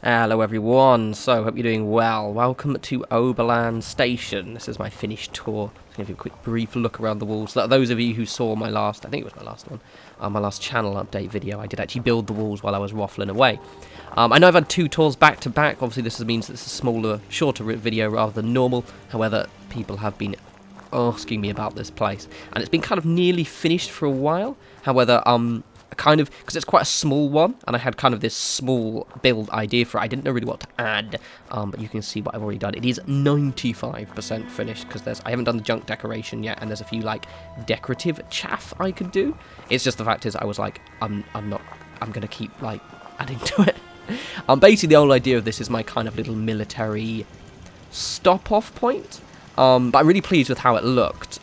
Hello everyone, so hope you're doing well. Welcome to Oberland Station. This is my finished tour. Just gonna give you a quick brief look around the walls. So those of you who saw my last, I think it was my last one, my last channel update video, I did actually build the walls while I was waffling away. I know I've had two tours back to back. Obviously this means this is a smaller, shorter video rather than normal. However, people have been asking me about this place, and it's been kind of nearly finished for a while. However, kind of, because it's quite a small one, and I had kind of this small build idea for it. I didn't know really what to add, but you can see what I've already done. It is 95% finished, because I haven't done the junk decoration yet, and there's a few, like, decorative chaff I could do. It's just the fact is, I was like, I'm going to keep, like, adding to it. Basically, the whole idea of this is my kind of little military stop-off point, but I'm really pleased with how it looked.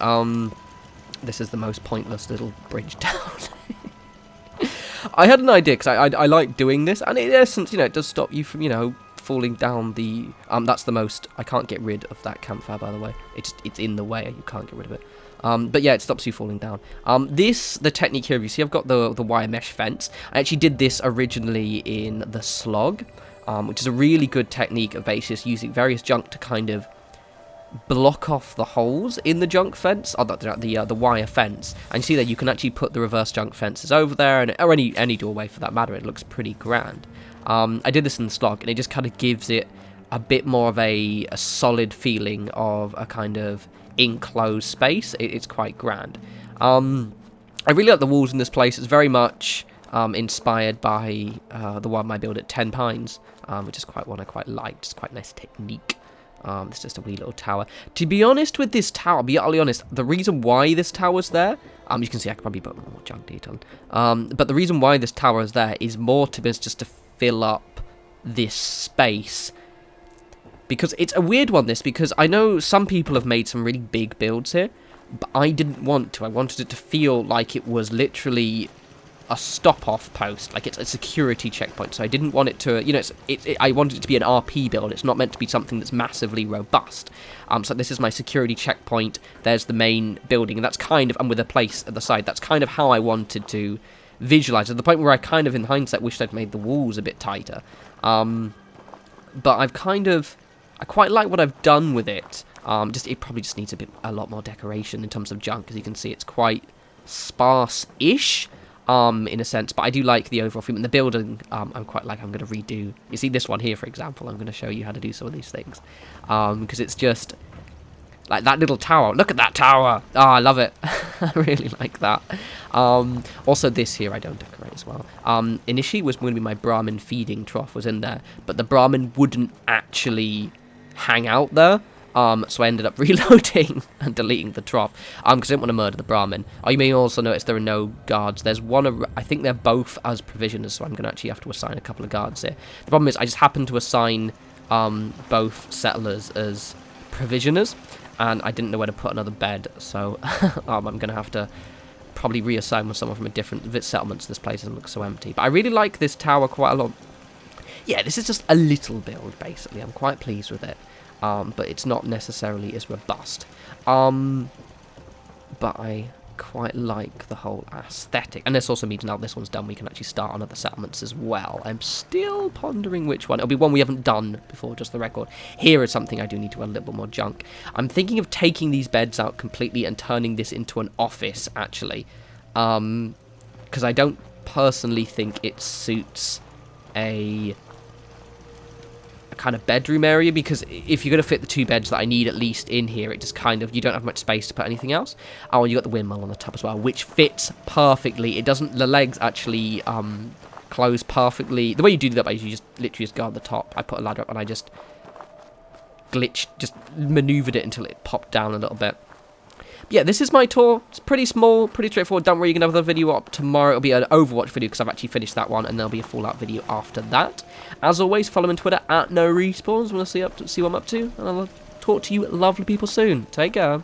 This is the most pointless little bridge down. I had an idea, because I like doing this, and in essence, you know, it does stop you from, you know, falling down the... that's the most... I can't get rid of that campfire, by the way. It's in the way, you can't get rid of it. But yeah, it stops you falling down. The technique here, you see I've got the wire mesh fence. I actually did this originally in the slog, which is a really good technique of basically using various junk to kind of block off the holes in the junk fence, or the wire fence, and you see that you can actually put the reverse junk fences over there, or any doorway for that matter. It looks pretty grand. I did this in the slog, and it just kind of gives it a bit more of a solid feeling of a kind of enclosed space. It's quite grand. I really like the walls in this place. It's very much inspired by the one I built at 10 Pines, which is one I quite liked. It's quite a nice technique. It's just a wee little tower. To be honest with this tower, I'll be utterly honest, the reason why this tower's there, you can see I could probably put more junk detail on, but the reason why this tower is there is more to just to fill up this space. Because it's a weird one, because I know some people have made some really big builds here, but I didn't want to. I wanted it to feel like it was literally a stop-off post, like it's a security checkpoint. So I didn't want it to, you know, I wanted it to be an RP build. It's not meant to be something that's massively robust. So this is my security checkpoint. There's the main building, and that's kind of, and with a place at the side, that's kind of how I wanted to visualize, to the point where I kind of, in hindsight, wished I'd made the walls a bit tighter. But I quite like what I've done with it. It probably just needs a lot more decoration in terms of junk. As you can see, it's quite sparse-ish. In a sense, but I do like the overall theme. And the building, I'm going to redo. You see this one here, for example, I'm going to show you how to do some of these things. Because it's just, like that little tower. Look at that tower! Oh, I love it. I really like that. Also this here, I don't decorate as well. Initially was going to be my Brahmin feeding trough was in there, but the Brahmin wouldn't actually hang out there. So I ended up reloading and deleting the trough, because I didn't want to murder the Brahmin. You may also notice there are no guards. There's one, I think they're both as provisioners, so I'm going to actually have to assign a couple of guards here. The problem is I just happened to assign both settlers as provisioners, and I didn't know where to put another bed, so I'm going to have to probably reassign with someone from a different settlement, so this place doesn't look so empty. But I really like this tower quite a lot. Yeah, this is just a little build, basically. I'm quite pleased with it. But it's not necessarily as robust. But I quite like the whole aesthetic. And this also means now this one's done, we can actually start on other settlements as well. I'm still pondering which one. It'll be one we haven't done before, just the record. Here is something I do need to add a little bit more junk. I'm thinking of taking these beds out completely and turning this into an office, actually. Because I don't personally think it suits a kind of bedroom area, because if you're going to fit the two beds that I need at least in here, it just kind of, you don't have much space to put anything else. Oh, and you got the windmill on the top as well, which fits perfectly. It doesn't, the legs actually close perfectly. The way you do that is you just literally just go on the top. I put a ladder up and I just maneuvered it until it popped down a little bit. Yeah, this is my tour. It's pretty small, pretty straightforward. Don't worry, you're going to have another video up tomorrow. It'll be an Overwatch video because I've actually finished that one, and there'll be a Fallout video after that. As always, follow me on Twitter at norespawns. Want to see what I'm up to, and I'll talk to you lovely people soon. Take care.